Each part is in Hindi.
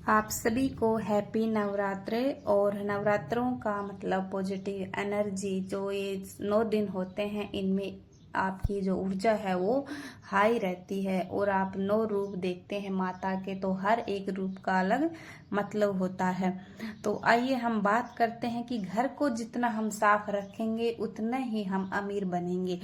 आप सभी को हैप्पी नवरात्रे। और नवरात्रों का मतलब पॉजिटिव एनर्जी, जो ये 9 दिन होते हैं, इनमें आपकी जो ऊर्जा है वो हाई रहती है। और आप 9 रूप देखते हैं माता के, तो हर एक रूप का अलग मतलब होता है। तो आइए हम बात करते हैं कि घर को जितना हम साफ रखेंगे उतना ही हम अमीर बनेंगे।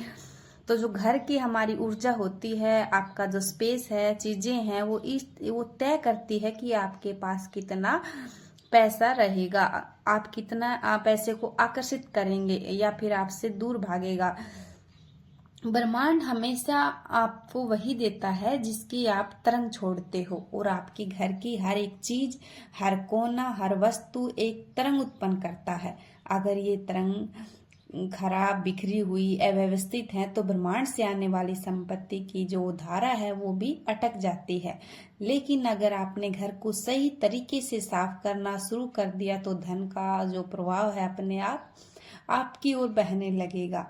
तो जो घर की हमारी ऊर्जा होती है, आपका जो स्पेस है, चीजें हैं, वो तय करती है कि आपके पास कितना पैसा रहेगा, आप कितना पैसे को आकर्षित करेंगे या फिर आपसे दूर भागेगा। ब्रह्मांड हमेशा आपको वही देता है जिसकी आप तरंग छोड़ते हो। और आपकी घर की हर एक चीज, हर कोना, हर वस्तु एक तरंग उत्पन्न करता है। अगर ये तरंग खराब, बिखरी हुई, अव्यवस्थित है तो ब्रह्मांड से आने वाली संपत्ति की जो धारा है वो भी अटक जाती है। लेकिन अगर आपने घर को सही तरीके से साफ करना शुरू कर दिया तो धन का जो प्रभाव है अपने आप आपकी ओर बहने लगेगा।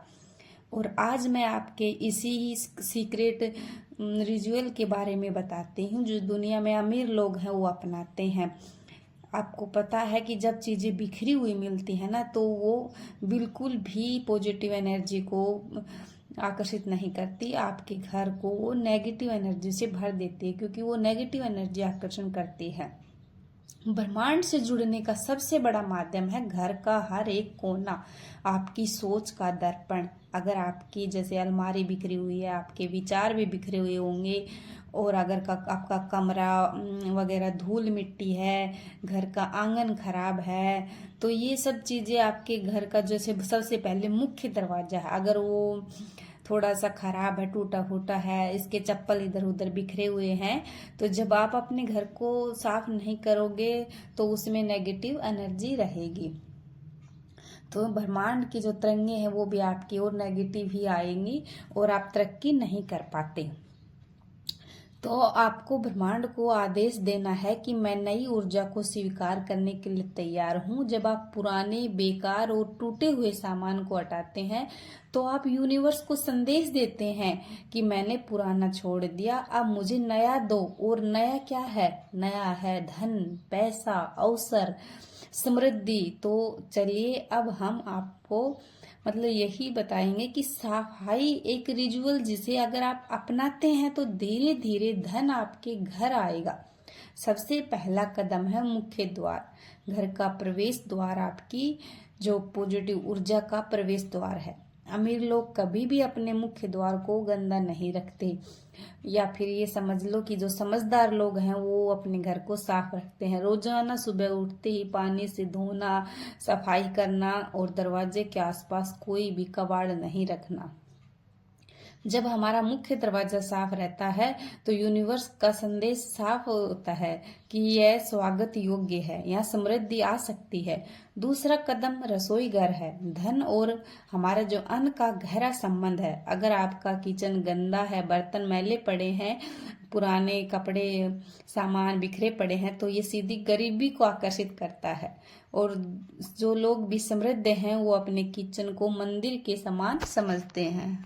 और आज मैं आपके इसी ही सीक्रेट रिचुअल के बारे में बताती हूँ जो दुनिया में अमीर लोग हैं वो अपनाते हैं। आपको पता है कि जब चीजें बिखरी हुई मिलती है ना, तो वो बिल्कुल भी पॉजिटिव एनर्जी को आकर्षित नहीं करती। आपके घर को वो नेगेटिव एनर्जी से भर देती है, क्योंकि वो नेगेटिव एनर्जी आकर्षण करती है। ब्रह्मांड से जुड़ने का सबसे बड़ा माध्यम है घर का हर एक कोना, आपकी सोच का दर्पण। अगर आपकी जैसे अलमारी बिखरी हुई है, आपके विचार भी बिखरे हुए होंगे। और अगर आपका कमरा वगैरह धूल मिट्टी है, घर का आंगन खराब है, तो ये सब चीजें आपके घर का जैसे सबसे पहले मुख्य दरवाजा है, अगर वो थोड़ा सा खराब है, टूटा फूटा है, इसके चप्पल इधर उधर बिखरे हुए हैं, तो जब आप अपने घर को साफ नहीं करोगे तो उसमें नेगेटिव एनर्जी रहेगी। तो ब्रह्मांड की जो तरंगे हैं वो भी आपकी ओर नेगेटिव ही आएंगी और आप तरक्की नहीं कर पाते। तो आपको ब्रह्मांड को आदेश देना है कि मैं नई ऊर्जा को स्वीकार करने के लिए तैयार हूँ। जब आप पुराने, बेकार और टूटे हुए सामान को हटाते हैं तो आप यूनिवर्स को संदेश देते हैं कि मैंने पुराना छोड़ दिया, अब मुझे नया दो। और नया क्या है? नया है धन, पैसा, अवसर, समृद्धि। तो चलिए अब हम आपको मतलब यही बताएंगे कि सफाई एक रिचुअल जिसे अगर आप अपनाते हैं तो धीरे धीरे धन आपके घर आएगा। सबसे पहला कदम है मुख्य द्वार। घर का प्रवेश द्वार आपकी जो पॉजिटिव ऊर्जा का प्रवेश द्वार है। अमीर लोग कभी भी अपने मुख्य द्वार को गंदा नहीं रखते, या फिर ये समझ लो कि जो समझदार लोग हैं वो अपने घर को साफ रखते हैं। रोजाना सुबह उठते ही पानी से धोना, सफाई करना और दरवाजे के आसपास कोई भी कबाड़ नहीं रखना। जब हमारा मुख्य दरवाजा साफ रहता है तो यूनिवर्स का संदेश साफ होता है कि यह स्वागत योग्य है, यहाँ समृद्धि आ सकती है। दूसरा कदम रसोई घर है। धन और हमारा जो अन्न का गहरा संबंध है। अगर आपका किचन गंदा है, बर्तन मैले पड़े हैं, पुराने कपड़े, सामान बिखरे पड़े हैं, तो ये सीधी गरीबी को आकर्षित करता है। और जो लोग भी समृद्ध हैं वो अपने किचन को मंदिर के समान समझते हैं।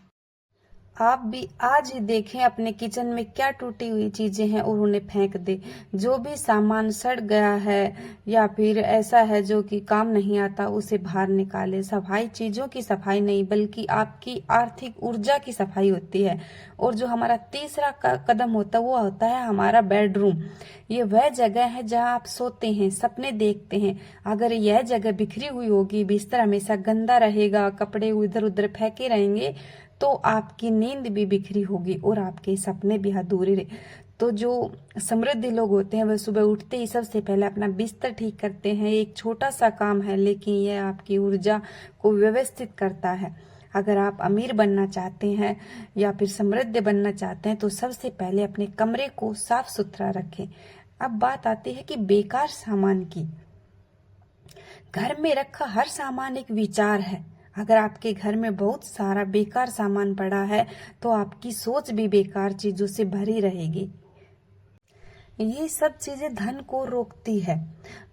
आप भी आज ही देखें अपने किचन में क्या टूटी हुई चीजें हैं और उन्हें फेंक दे। जो भी सामान सड़ गया है या फिर ऐसा है जो कि काम नहीं आता, उसे बाहर निकाले। सफाई चीजों की सफाई नहीं बल्कि आपकी आर्थिक ऊर्जा की सफाई होती है। और जो हमारा तीसरा कदम होता है वो होता है हमारा बेडरूम। ये वह जगह है जहाँ आप सोते हैं, सपने देखते हैं। अगर यह जगह बिखरी हुई होगी, बिस्तर हमेशा गंदा रहेगा, कपड़े इधर उधर फेंके रहेंगे, तो आपकी नींद भी बिखरी होगी और आपके सपने भी अधूरे रहे। तो जो समृद्ध लोग होते हैं वह सुबह उठते ही सबसे पहले अपना बिस्तर ठीक करते हैं। एक छोटा सा काम है लेकिन यह आपकी ऊर्जा को व्यवस्थित करता है। अगर आप अमीर बनना चाहते हैं या फिर समृद्ध बनना चाहते हैं तो सबसे पहले अपने कमरे को साफ सुथरा रखें। अब बात आती है कि बेकार सामान की। घर में रखा हर सामान एक विचार है। अगर आपके घर में बहुत सारा बेकार सामान पड़ा है तो आपकी सोच भी बेकार चीजों से भरी रहेगी। ये सब चीजें धन को रोकती है।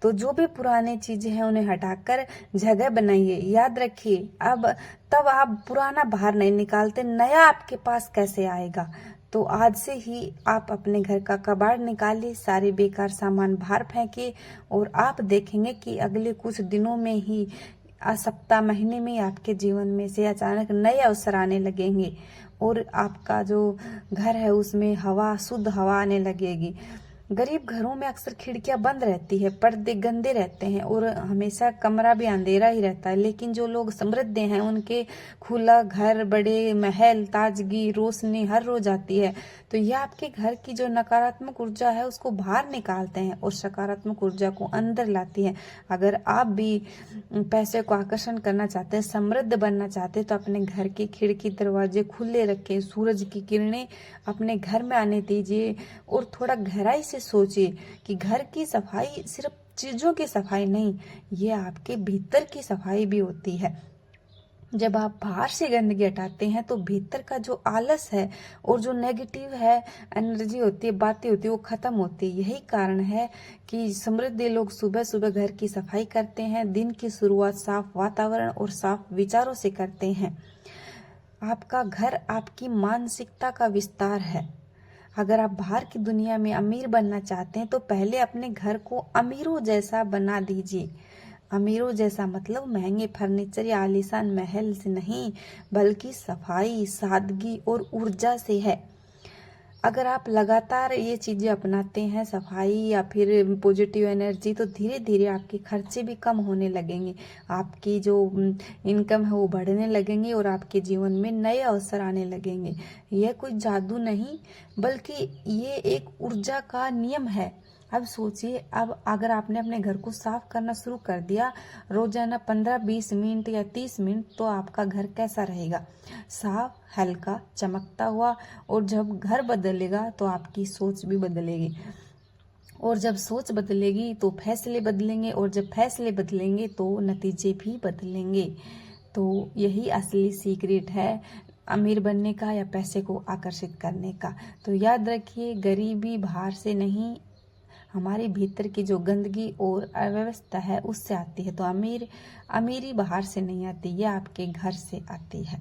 तो जो भी पुरानी चीजें हैं उन्हें हटाकर जगह बनाइए। याद रखिए, अब तब आप पुराना बाहर नहीं निकालते, नया आपके पास कैसे आएगा। तो आज से ही आप अपने घर का कबाड़ निकालिए, सारे बेकार सामान बाहर फेंकिए और आप देखेंगे कि अगले कुछ दिनों में ही सप्ताह महीने में आपके जीवन में से अचानक नए अवसर आने लगेंगे और आपका जो घर है उसमें शुद्ध हवा आने लगेगी। गरीब घरों में अक्सर खिड़कियां बंद रहती है, पर्दे गंदे रहते हैं और हमेशा कमरा भी अंधेरा ही रहता है। लेकिन जो लोग समृद्ध हैं उनके खुला घर, बड़े महल, ताजगी, रोशनी हर रोज आती है। तो यह आपके घर की जो नकारात्मक ऊर्जा है उसको बाहर निकालते हैं और सकारात्मक ऊर्जा को अंदर लाती है। अगर आप भी पैसे को आकर्षण करना चाहते हैं, समृद्ध बनना चाहते हैं, तो अपने घर के खिड़की दरवाजे खुले रखें, सूरज की किरणें अपने घर में आने दीजिए और थोड़ा गहराई से सोचिए कि घर की सफाई सिर्फ चीजों की सफाई नहीं, ये आपके भीतर की सफाई भी होती है। जब आप बाहर से गंदगी हटाते हैं तो भीतर का जो आलस है और जो नेगेटिव है एनर्जी होती है, बातें होती है, वो खत्म होती है। यही कारण है कि समृद्ध लोग सुबह सुबह घर की सफाई करते हैं, दिन की शुरुआत साफ वातावरण और साफ विचारों से करते हैं। आपका घर आपकी मानसिकता का विस्तार है। अगर आप बाहर की दुनिया में अमीर बनना चाहते हैं तो पहले अपने घर को अमीरों जैसा बना दीजिए। अमीरों जैसा मतलब महंगे फर्नीचर या आलीशान महल से नहीं, बल्कि सफाई, सादगी और ऊर्जा से है। अगर आप लगातार ये चीजें अपनाते हैं, सफाई या फिर पॉजिटिव एनर्जी, तो धीरे धीरे आपके खर्चे भी कम होने लगेंगे, आपकी जो इनकम है वो बढ़ने लगेंगे और आपके जीवन में नए अवसर आने लगेंगे। यह कोई जादू नहीं, बल्कि ये एक ऊर्जा का नियम है। अब सोचिए, अब अगर आपने अपने घर को साफ करना शुरू कर दिया रोजाना 15-20 मिनट या 30 मिनट, तो आपका घर कैसा रहेगा? साफ, हल्का, चमकता हुआ। और जब घर बदलेगा तो आपकी सोच भी बदलेगी और जब सोच बदलेगी तो फैसले बदलेंगे और जब फैसले बदलेंगे तो नतीजे भी बदलेंगे। तो यही असली सीक्रेट है अमीर बनने का या पैसे को आकर्षित करने का। तो याद रखिए, गरीबी बाहर से नहीं, हमारे भीतर की जो गंदगी और अव्यवस्था है उससे आती है। तो अमीरी बाहर से नहीं आती, ये आपके घर से आती है।